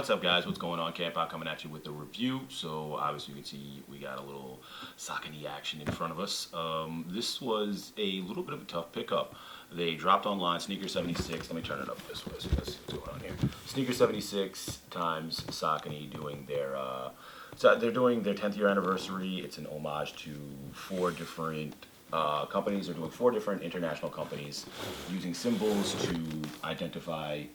What's up, guys? What's going on? Camp Out coming at you with a review. So obviously you can see we got a little Saucony action in front of us. This was a little bit of a tough pickup. They dropped online Sneakers76. Let me turn it up this way so you guys see what's going on here. Sneakers76 times Saucony doing their so they're doing their 10th year anniversary. It's an homage to four different companies. They're doing four different international companies using symbols to identify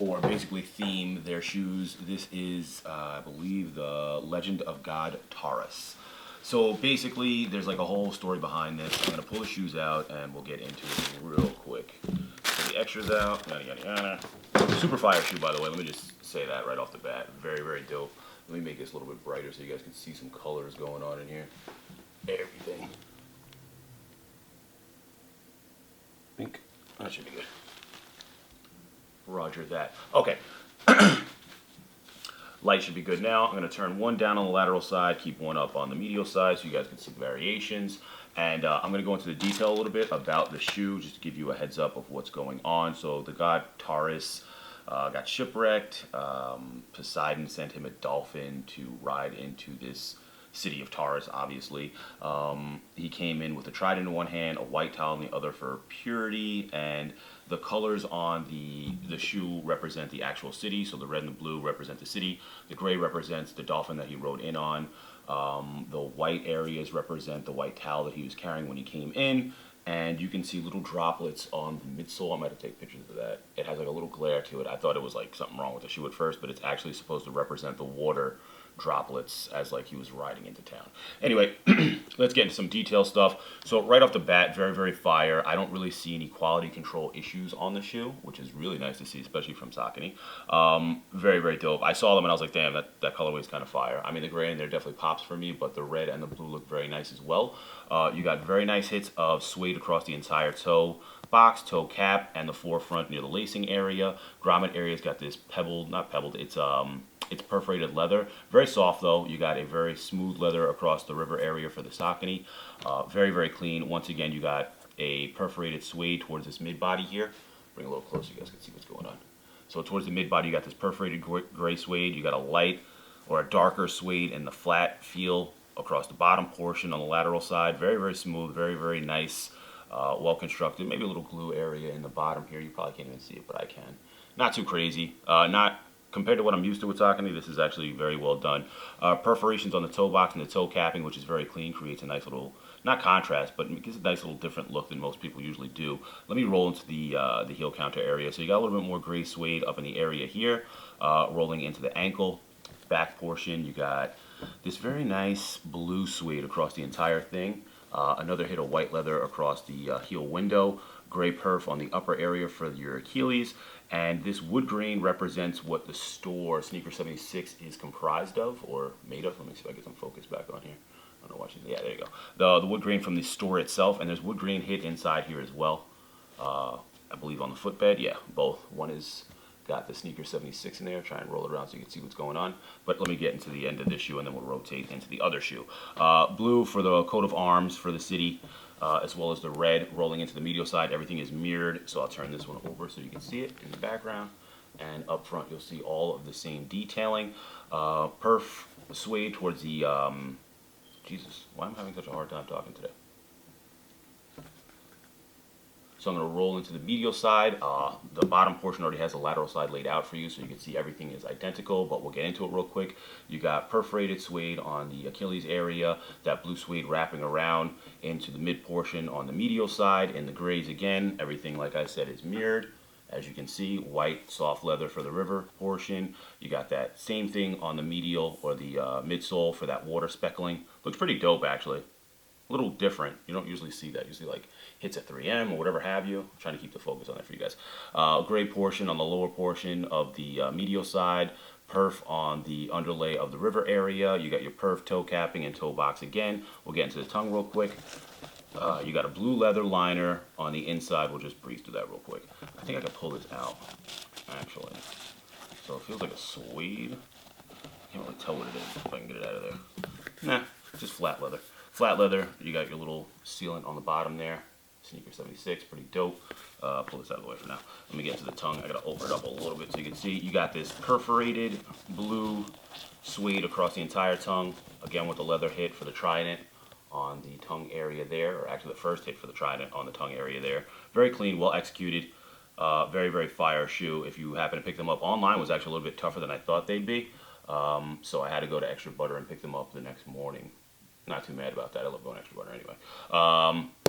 or basically theme their shoes. This is, I believe, the Legend of God Taras. So basically, there's like a whole story behind this. I'm gonna pull the shoes out and we'll get into it real quick. Pull the extras out, yada yada yada. Super fire shoe, by the way. Let me just say that right off the bat. Very, very dope. Let me make this a little bit brighter so you guys can see some colors going on in here. Everything. I think that should be good. Roger that. Okay. Light should be good now. I'm going to turn one down on the lateral side, keep one up on the medial side so you guys can see the variations. And I'm going to go into the detail a little bit about the shoe, just to give you a heads up of what's going on. So the god Taras got shipwrecked. Poseidon sent him a dolphin to ride into this City of Taras, obviously. He came in with a trident in one hand, a white towel in the other for purity, and the colors on the shoe represent the actual city. So the red and the blue represent the city. The gray represents the dolphin that he rode in on. The white areas represent the white towel that he was carrying when he came in. And you can see little droplets on the midsole. I might have to take pictures of that. It has like a little glare to it. I thought it was like something wrong with the shoe at first, but it's actually supposed to represent the water droplets as like he was riding into town. Anyway, let's get into some detail stuff. So right off the bat, very, very fire. I don't really see any quality control issues on the shoe, which is really nice to see, especially from Saucony. Very, very dope. I saw them and I was like, damn, that colorway is kind of fire. I mean, the gray in there definitely pops for me, but the red and the blue look very nice as well. You got very nice hits of suede across the entire toe box, toe cap, and the forefront near the lacing area. Grommet area's got this pebbled, not pebbled, it's perforated leather. Very soft though. You got a very smooth leather across the river area for the Saucony. Very, very clean. Once again, you got a perforated suede towards this mid body here. Bring a little closer so you guys can see what's going on. So towards the mid body, you got this perforated gray suede. You got a light or a darker suede in the flat feel across the bottom portion on the lateral side. Very, very smooth. Very, very nice. Well constructed. Maybe a little glue area in the bottom here. You probably can't even see it, but I can. Not too crazy. Not compared to what I'm used to with Saucony, this is actually very well done. Perforations on the toe box and the toe capping, which is very clean, creates a nice little, not contrast, but it gives a nice little different look than most people usually do. Let me roll into the heel counter area. So you got a little bit more gray suede up in the area here, rolling into the ankle. Back portion, you got this very nice blue suede across the entire thing. Another hit of white leather across the heel window, gray perf on the upper area for your Achilles, and this wood grain represents what the store Sneakers76 is comprised of or made of. Let me see if I get some focus back on here. I don't know watching. Yeah, there you go. The wood grain from the store itself, and there's wood grain hit inside here as well. I believe on the footbed. Yeah, both. One is got the Sneakers76 in there. Try and roll it around so you can see what's going on. But let me get into the end of this shoe and then we'll rotate into the other shoe. Blue for the coat of arms for the city, as well as the red rolling into the medial side. Everything is mirrored, so I'll turn this one over so you can see it in the background. And up front you'll see all of the same detailing. Perf suede towards the, Jesus, why am I having such a hard time talking today? So I'm going to roll into the medial side. The bottom portion already has the lateral side laid out for you, so you can see everything is identical, but we'll get into it real quick. You got perforated suede on the Achilles area, that blue suede wrapping around into the mid portion on the medial side. In the grays again, everything, like I said, is mirrored. As you can see, white soft leather for the river portion. You got that same thing on the medial or the midsole for that water speckling. Looks pretty dope, actually. A little different. You don't usually see that. Usually like hits at 3M or whatever have you. I'm trying to keep the focus on that for you guys. Gray portion on the lower portion of the medial side. Perf on the underlay of the river area. You got your perf toe capping and toe box again. We'll get into the tongue real quick. You got a blue leather liner on the inside. We'll just breeze through that real quick. I think I can pull this out, actually. So it feels like a suede. I can't really tell what it is if I can get it out of there. Nah, just flat leather. Flat leather, you got your little sealant on the bottom there. Sneaker76, pretty dope. Pull this out of the way for now. Let me get to the tongue. I gotta open it up a little bit so you can see. You got this perforated blue suede across the entire tongue, again with the leather hit for the Trident on the tongue area there, or actually the first hit for the Trident on the tongue area there. Very clean, well executed, very, very fire shoe. If you happen to pick them up online, it was actually a little bit tougher than I thought they'd be. So I had to go to Extra Butter and pick them up the next morning. Not too mad about that. I love going Extra Butter anyway.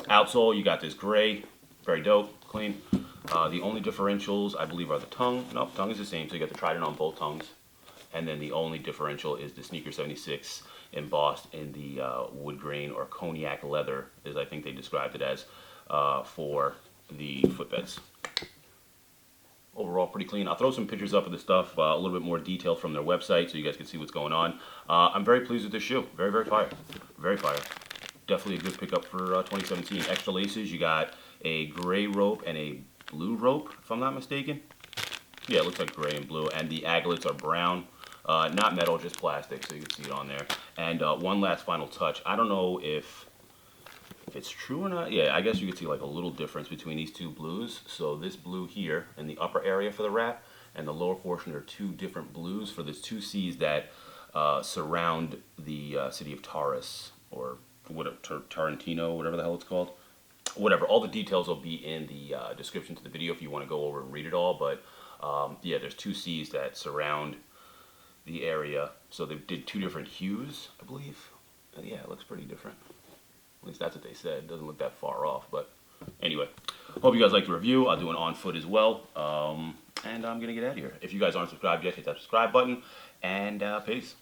Outsole, you got this gray, very dope, clean. The only differentials, I believe, are the tongue. Nope, tongue is the same, so you got the Trident on both tongues. And then the only differential is the Sneaker76 embossed in the wood grain or cognac leather, as I think they described it as, for the footbeds. Overall, pretty clean. I'll throw some pictures up of the stuff, a little bit more detail from their website so you guys can see what's going on. I'm very pleased with this shoe. Very, very fire. Very fire. Definitely a good pickup for 2017. Extra laces, you got a gray rope and a blue rope, if I'm not mistaken. Yeah, it looks like gray and blue, and the aglets are brown. Not metal, just plastic, so you can see it on there. And one last final touch. I don't know if it's true or not. Yeah, I guess you can see like a little difference between these two blues. So this blue here in the upper area for the wrap and the lower portion are two different blues for these two seas that surround the city of Taras, or whatever, Tarantino, whatever the hell it's called. Whatever, all the details will be in the description to the video if you want to go over and read it all. But yeah, there's two seas that surround the area. So they did two different hues, I believe. And yeah, it looks pretty different. At least that's what they said. It doesn't look that far off, but anyway. Hope you guys liked the review. I'll do an on foot as well. And I'm going to get out of here. If you guys aren't subscribed yet, hit that subscribe button. And peace.